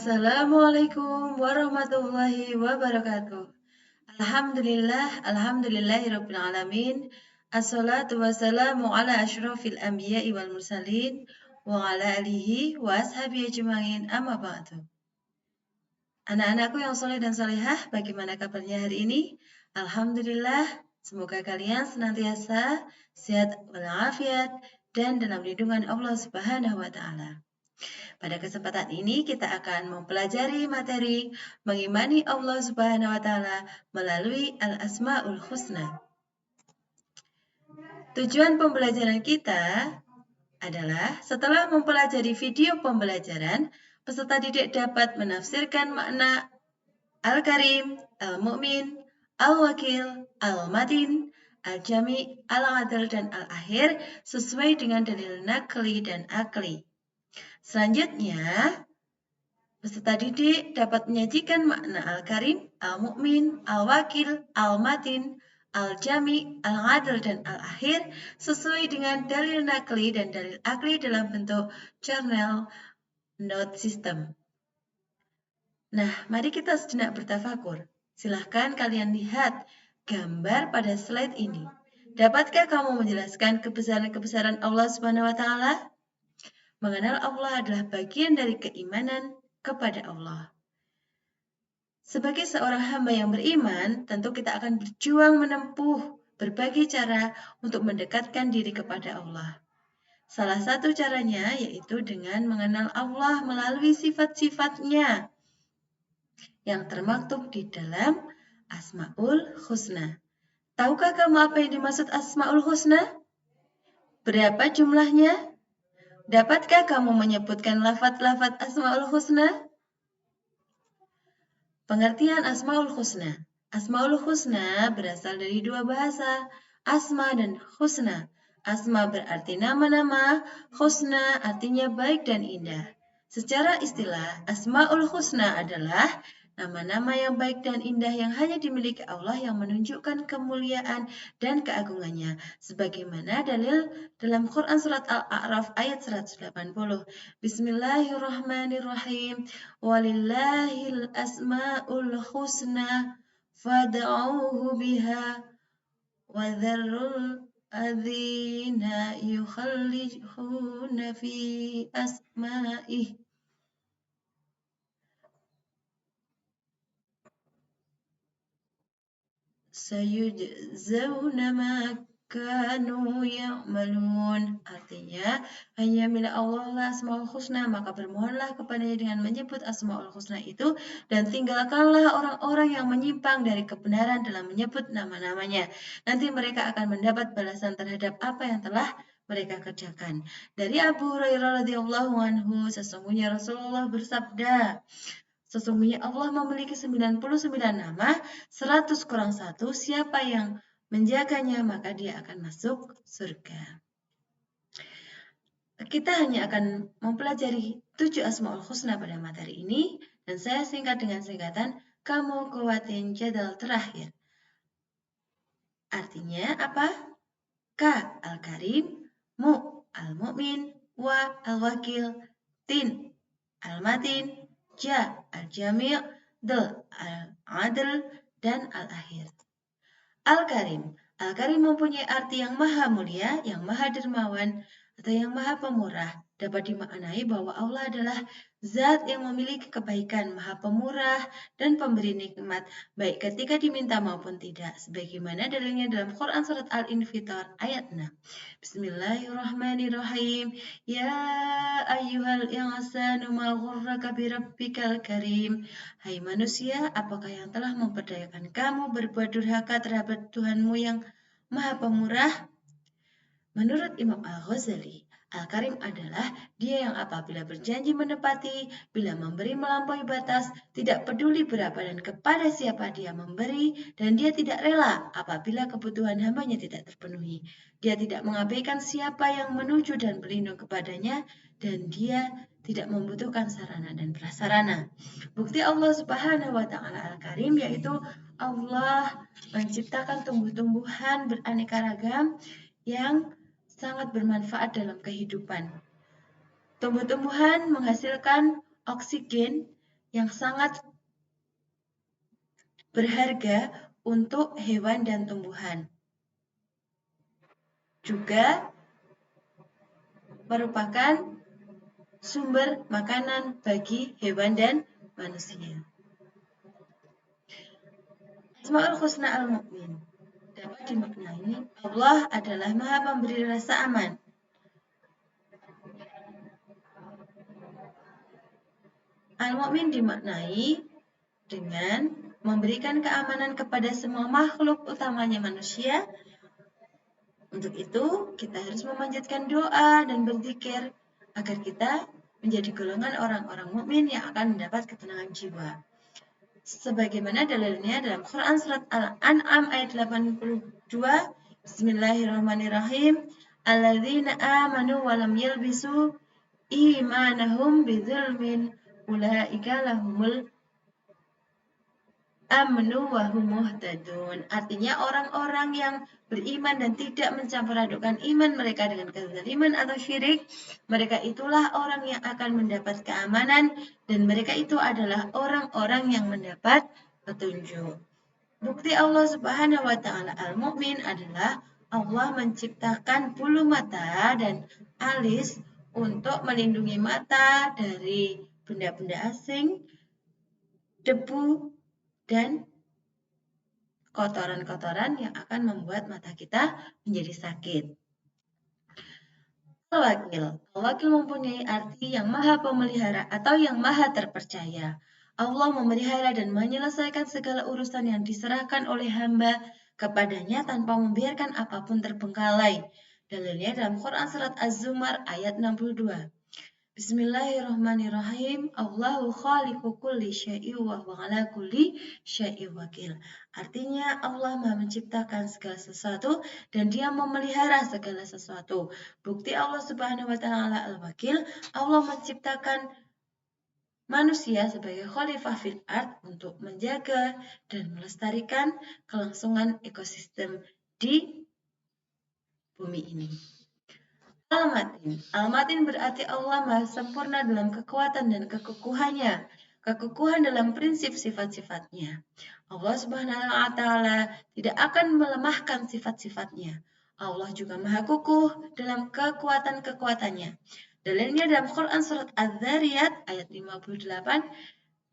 Assalamualaikum warahmatullahi wabarakatuh. Alhamdulillahirabbil alamin. Assalatu wassalamu ala asyrafil anbiya'i wal mursalin wa ala alihi wa ashabihi ajmain. Amma ba'du. Anak-anakku yang soleh dan solehah, bagaimana kabarnya hari ini? Alhamdulillah, semoga kalian senantiasa sehat walafiat dan dalam lindungan Allah Subhanahu wa taala. Pada kesempatan ini kita akan mempelajari materi mengimani Allah Subhanahu wa taala melalui Al-Asmaul Husna. Tujuan pembelajaran kita adalah setelah mempelajari video pembelajaran, peserta didik dapat menafsirkan makna Al-Karim, Al-Mu'min, Al-Wakil, Al-Matin, Al-Jami, Al-Adil, dan Al-Akhir sesuai dengan dalil nakli dan akli. Selanjutnya, peserta didik dapat menyajikan makna Al-Karim, Al-Mu'min, Al-Wakil, Al-Matin, Al-Jami, Al-Adil, dan Al-Akhir sesuai dengan dalil nakli dan dalil akli dalam bentuk journal note system. Nah, mari kita sejenak bertafakur. Silahkan kalian lihat gambar pada slide ini. Dapatkah kamu menjelaskan kebesaran-kebesaran Allah Subhanahu wa taala? Mengenal Allah adalah bagian dari keimanan kepada Allah. Sebagai seorang hamba yang beriman, tentu kita akan berjuang menempuh berbagai cara untuk mendekatkan diri kepada Allah. Salah satu caranya yaitu dengan mengenal Allah melalui sifat-sifatnya yang termaktub di dalam Asmaul Husna. Tahukah kamu apa yang dimaksud Asmaul Husna? Berapa jumlahnya? Dapatkah kamu menyebutkan lafaz-lafaz Asmaul Husna? Pengertian Asmaul Husna. Asmaul Husna berasal dari dua bahasa, asma dan husna. Asma berarti nama-nama, husna artinya baik dan indah. Secara istilah, Asmaul Husna adalah nama-nama yang baik dan indah yang hanya dimiliki Allah yang menunjukkan kemuliaan dan keagungannya. Sebagaimana dalil dalam Quran Surat Al-A'raf ayat 180. Bismillahirrahmanirrahim. Walillahil asma'ul husna fad'uuhu biha wa dharrul adzina yukhallijuna fi asma'ih. Sayujzauna ma kanu ya'malun. Artinya, hanya milik Allah lah Asmaul Husna, maka bermohonlah kepadanya dengan menyebut Asmaul Husna itu dan tinggalkanlah orang-orang yang menyimpang dari kebenaran dalam menyebut nama-namanya. Nanti mereka akan mendapat balasan terhadap apa yang telah mereka kerjakan. Dari Abu Hurairah radhiyallahu anhu, sesungguhnya Rasulullah bersabda, sesungguhnya Allah memiliki 99 nama, 100 kurang 1, siapa yang menjaganya maka dia akan masuk surga. Kita hanya akan mempelajari 7 Asmaul Husna pada materi ini, dan saya singkat dengan singkatan, kamu kuatin jadal terakhir. Artinya apa? K. Al-Karim, Mu. Al-Mu'min, Wa. Al-Wakil, Tin. Al-Matin, Ja. Al-Jami', Dal. Al-Adil, dan Al-Akhir. Al-Karim. Al-Karim mempunyai arti yang maha mulia, yang maha dermawan, atau yang maha pemurah. Dapat dimaknai bahwa Allah adalah zat yang memiliki kebaikan, maha pemurah, dan pemberi nikmat, baik ketika diminta maupun tidak. Sebagaimana dalilnya dalam Quran Surat Al-Infitar ayat 6. Bismillahirrahmanirrahim. Ya ayyuhal insanu ma ghurraka birabbikal karim. Hai manusia, apakah yang telah memperdayakan kamu berbuat durhaka terhadap Tuhanmu yang maha pemurah? Menurut Imam Al-Ghazali, Al-Karim adalah dia yang apabila berjanji menepati, bila memberi melampaui batas, tidak peduli berapa dan kepada siapa dia memberi, dan dia tidak rela apabila kebutuhan hambanya tidak terpenuhi. Dia tidak mengabaikan siapa yang menuju dan berlindung kepadanya, dan dia tidak membutuhkan sarana dan prasarana. Bukti Allah Subhanahu wa taala Al-Karim yaitu Allah menciptakan tumbuh-tumbuhan beraneka ragam yang sangat bermanfaat dalam kehidupan. Tumbuh-tumbuhan menghasilkan oksigen yang sangat berharga untuk hewan dan tumbuhan. Juga merupakan sumber makanan bagi hewan dan manusia. Asmaul Husna Al-Mu'min dapat dimaknai Allah adalah Maha Pemberi rasa aman. Al-Mu'min dimaknai dengan memberikan keamanan kepada semua makhluk, utamanya manusia. Untuk itu, kita harus memanjatkan doa dan berzikir agar kita menjadi golongan orang-orang mukmin yang akan mendapat ketenangan jiwa. Sebagaimana dalilnya dalam Quran surat Al-An'am ayat 82, Bismillahirrahmanirrahim. Alladzina amanu wa lam yalbisu imanahum bidzulmin ulaika lahumul amnu wa hum muhtadun. Artinya orang-orang yang beriman dan tidak mencampur adukan iman mereka dengan kezaliman atau syirik, mereka itulah orang yang akan mendapat keamanan dan mereka itu adalah orang-orang yang mendapat petunjuk. Bukti Allah Subhanahu wa taala Al-Mu'min adalah Allah menciptakan bulu mata dan alis untuk melindungi mata dari benda-benda asing, debu, dan kotoran-kotoran yang akan membuat mata kita menjadi sakit. Al-Wakil. Al-Wakil mempunyai arti yang maha pemelihara atau yang maha terpercaya. Allah memelihara dan menyelesaikan segala urusan yang diserahkan oleh hamba kepadanya tanpa membiarkan apapun terbengkalai. Dalilnya dalam Quran surat Az-Zumar ayat 62. Bismillahirrahmanirrahim. Allahu khaliqu kulli syai'in wa huwa ala kulli syai'in wakil. Artinya Allah Maha menciptakan segala sesuatu dan Dia memelihara segala sesuatu. Bukti Allah Subhanahu wa taala Al-Wakil, Allah menciptakan manusia sebagai khalifah fil ard untuk menjaga dan melestarikan kelangsungan ekosistem di bumi ini. Al-Matin. Al-Matin berarti Allah Maha sempurna dalam kekuatan dan kekukuhannya. Kekukuhan dalam prinsip sifat-sifatnya. Allah Subhanahu wa taala tidak akan melemahkan sifat-sifatnya. Allah juga Maha kukuh dalam kekuatan-kekuatannya. Dalilnya dalam Quran surat Az-Zariyat ayat 58.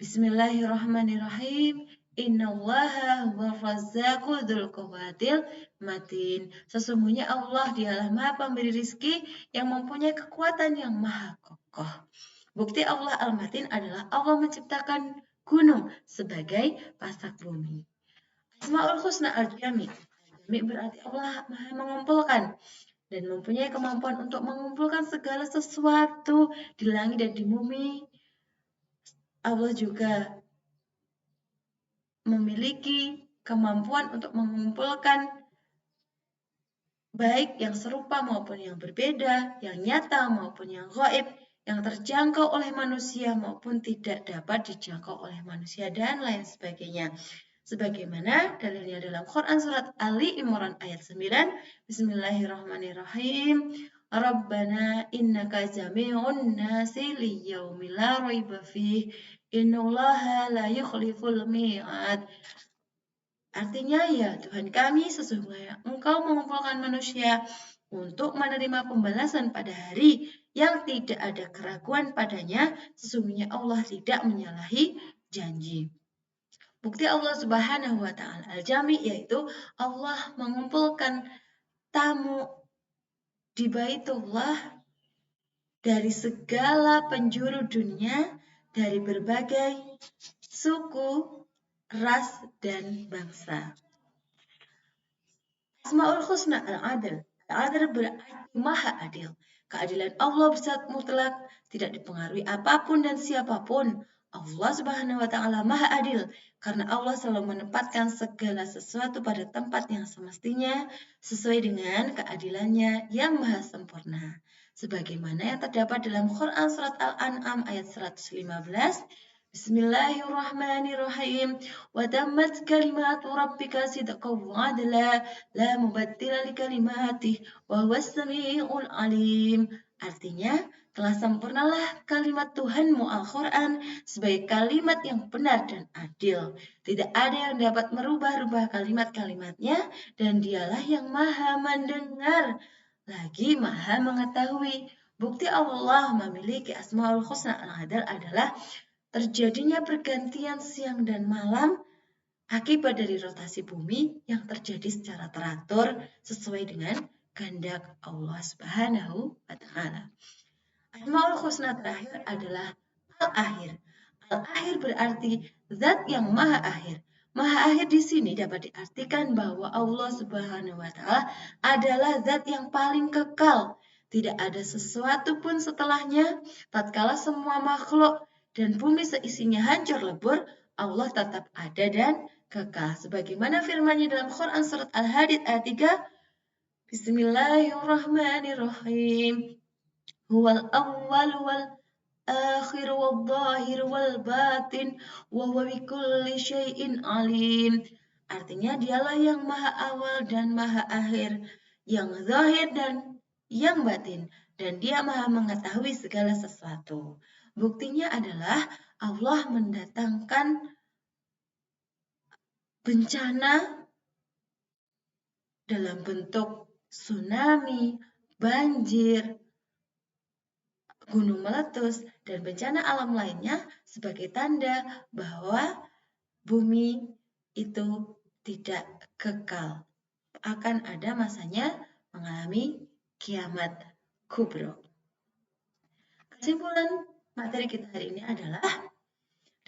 Bismillahirrahmanirrahim. Innallaha huwa razzaqu dzul quwwatil matin. Sesungguhnya Allah dialah Maha Pemberi rizki yang mempunyai kekuatan yang maha kokoh. Bukti Allah Al-Matin adalah Allah menciptakan gunung sebagai pasak bumi. Asmaul Husna Al-Jami. Al-Jami berarti Allah Maha mengumpulkan dan mempunyai kemampuan untuk mengumpulkan segala sesuatu di langit dan di bumi. Allah juga memiliki kemampuan untuk mengumpulkan baik yang serupa maupun yang berbeda, yang nyata maupun yang gaib, yang terjangkau oleh manusia maupun tidak dapat dijangkau oleh manusia dan lain sebagainya. Sebagaimana dalilnya dalam Quran surat Ali Imran ayat 9, Bismillahirrahmanirrahim. Rabbana innaka jami'un nasi liyaumil la raiba fih. Innallaha la yukhliful mi'ad. Artinya ya Tuhan kami, sesungguhnya Engkau mengumpulkan manusia untuk menerima pembalasan pada hari yang tidak ada keraguan padanya, sesungguhnya Allah tidak menyalahi janji. Bukti Allah Subhanahu wa taala Al-Jami yaitu Allah mengumpulkan tamu di Baitullah dari segala penjuru dunia, dari berbagai suku, ras, dan bangsa. Asmaul Husna Al-Adil. Al-Adil berarti maha adil. Keadilan Allah bersifat mutlak, tidak dipengaruhi apapun dan siapapun. Allah Subhanahu wa taala maha adil karena Allah selalu menempatkan segala sesuatu pada tempat yang semestinya sesuai dengan keadilannya yang maha sempurna. Sebagaimana yang terdapat dalam Quran surat Al-An'am ayat 115. Bismillahirrahmanirrahim. Wa tammat kalimatu rabbika sidqan wa adla la mubaddila li kalimatih wa huwas samiul alim. Artinya, Telah sempurnalah kalimat Tuhanmu Al-Quran sebagai kalimat yang benar dan adil. Tidak ada yang dapat merubah-rubah kalimat-kalimatnya dan dialah yang maha mendengar, lagi maha mengetahui. Bukti Allah memiliki Asmaul Husna Al-Adal adalah terjadinya pergantian siang dan malam akibat dari rotasi bumi yang terjadi secara teratur sesuai dengan kehendak Allah Subhanahu wa Ta'ala. Asmaul Husna terakhir adalah Al-Akhir. Al-Akhir berarti zat yang maha akhir. Maha akhir di sini dapat diartikan bahwa Allah Subhanahu wa Ta'ala adalah zat yang paling kekal. Tidak ada sesuatu pun setelahnya. Tatkala semua makhluk dan bumi seisinya hancur lebur, Allah tetap ada dan kekal. Sebagaimana firman-Nya dalam Quran surat Al-Hadid ayat 3, Bismillahirrahmanirrahim. Huwal awwal wal akhir wal zahir wal batin wa huwa bikulli syai'in alim. Artinya dialah yang maha awal dan maha akhir, yang zahir dan yang batin, dan dia maha mengetahui segala sesuatu. Buktinya adalah Allah mendatangkan bencana dalam bentuk tsunami, banjir, gunung meletus, dan bencana alam lainnya sebagai tanda bahwa bumi itu tidak kekal. Akan ada masanya mengalami kiamat kubro. Kesimpulan materi kita hari ini adalah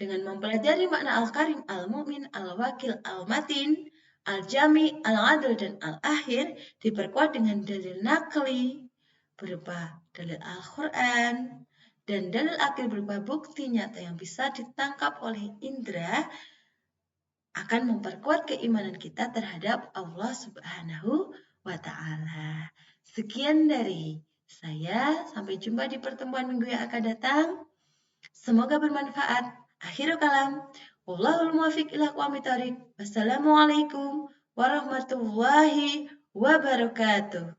dengan mempelajari makna Al-Karim, Al-Mu'min, Al-Wakil, Al-Matin, Al-Jami, Al-Adil, dan Al-Akhir diperkuat dengan dalil nakli berupa dalil Al-Quran dan dalil akil berupa bukti nyata yang bisa ditangkap oleh indera akan memperkuat keimanan kita terhadap Allah Subhanahu wa Ta'ala. Sekian dari saya, sampai jumpa di pertemuan minggu yang akan datang. Semoga bermanfaat. Akhirul kalam. Wallahul muwaffiq ila aqwamit thoriq. Wassalamualaikum warahmatullahi wabarakatuh.